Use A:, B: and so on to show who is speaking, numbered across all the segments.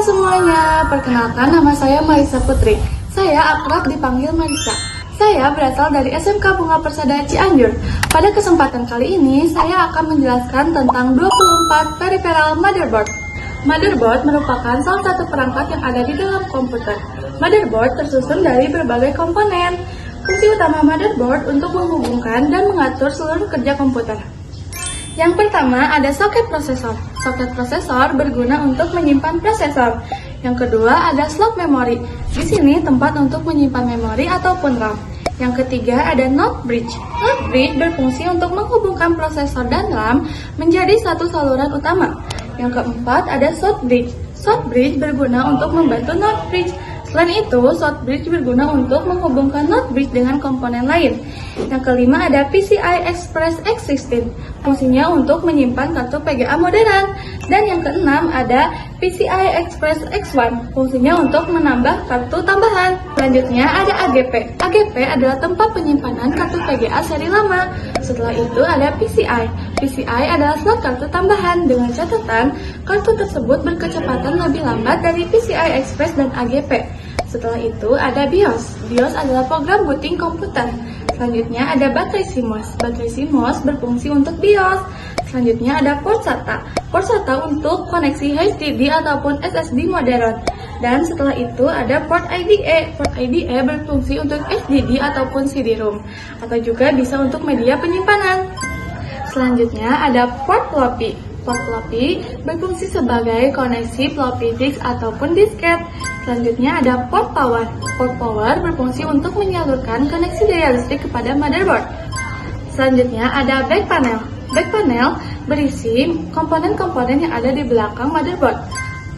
A: semuanya, perkenalkan nama saya Marisa Putri. Saya akrab dipanggil Marisa. Saya berasal dari SMK Bunga Persada Cianjur. Pada kesempatan kali ini, saya akan menjelaskan tentang 24 peripheral motherboard. Motherboard merupakan salah satu perangkat yang ada di dalam komputer. Motherboard tersusun dari berbagai komponen. Fungsi utama motherboard untuk menghubungkan dan mengatur seluruh kerja komputer. Yang pertama ada soket prosesor. Soket prosesor berguna untuk menyimpan prosesor. Yang kedua ada slot memori. Di sini tempat untuk menyimpan memori ataupun RAM. Yang ketiga ada NOT bridge. NOT bridge berfungsi untuk menghubungkan prosesor dan RAM menjadi satu saluran utama. Yang keempat ada short bridge. Short bridge berguna untuk membantu NOT bridge. Selain itu, short bridge berguna untuk menghubungkan NOT bridge dengan komponen lain. Yang kelima ada PCI Express X16. Fungsinya untuk menyimpan kartu PGA modern. Dan yang keenam ada PCI Express X1. Fungsinya untuk menambah kartu tambahan. Selanjutnya ada AGP. AGP adalah tempat penyimpanan kartu PGA seri lama. Setelah itu ada PCI. PCI adalah slot kartu tambahan dengan catatan kartu tersebut berkecepatan lebih lambat dari PCI Express dan AGP. Setelah itu ada BIOS. BIOS adalah program booting komputer. Selanjutnya ada baterai CMOS. Baterai CMOS berfungsi untuk BIOS. Selanjutnya ada port SATA. Port SATA untuk koneksi HDD ataupun SSD modern. Dan setelah itu ada port IDE. Port IDE berfungsi untuk HDD ataupun CD-ROM. Atau juga bisa untuk media penyimpanan. Selanjutnya ada port floppy. Port floppy berfungsi sebagai koneksi floppy disk ataupun disket. Selanjutnya ada port power. Port power berfungsi untuk menyalurkan koneksi daya listrik kepada motherboard. Selanjutnya ada back panel. Back panel berisi komponen-komponen yang ada di belakang motherboard.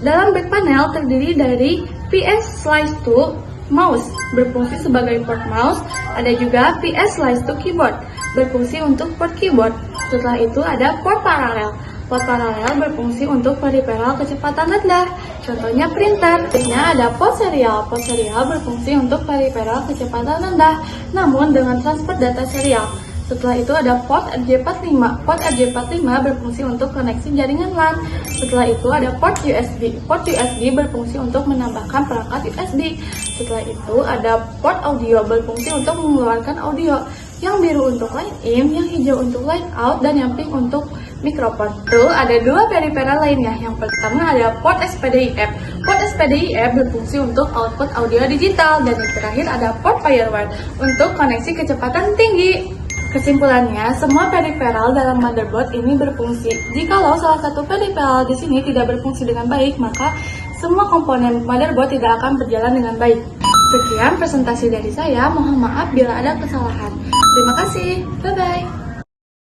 A: Dalam back panel terdiri dari PS Slice to mouse, berfungsi sebagai port mouse. Ada juga PS Slice to keyboard, berfungsi untuk port keyboard. Setelah itu ada port paralel. Port paralel berfungsi untuk peripheral kecepatan rendah. Contohnya printer. Selanjutnya ada port serial. Port serial berfungsi untuk peripheral kecepatan rendah, namun dengan transfer data serial. Setelah itu ada port RJ45. Port RJ45 berfungsi untuk koneksi jaringan LAN. Setelah itu ada port USB. Port USB berfungsi untuk menambahkan perangkat USB. Setelah itu ada port audio berfungsi untuk mengeluarkan audio. Yang biru untuk line in, yang hijau untuk line out, dan yang pink untuk mikrofon. Tuh ada dua peripheral lainnya. Yang pertama ada port SPDIF. Port SPDIF berfungsi untuk output audio digital. Dan yang terakhir ada port firewire untuk koneksi kecepatan tinggi. Kesimpulannya, semua peripheral dalam motherboard ini berfungsi. Jikalau salah satu peripheral di sini tidak berfungsi dengan baik, maka semua komponen motherboard tidak akan berjalan dengan baik. Sekian presentasi dari saya, mohon maaf bila ada kesalahan. Terima kasih, bye-bye.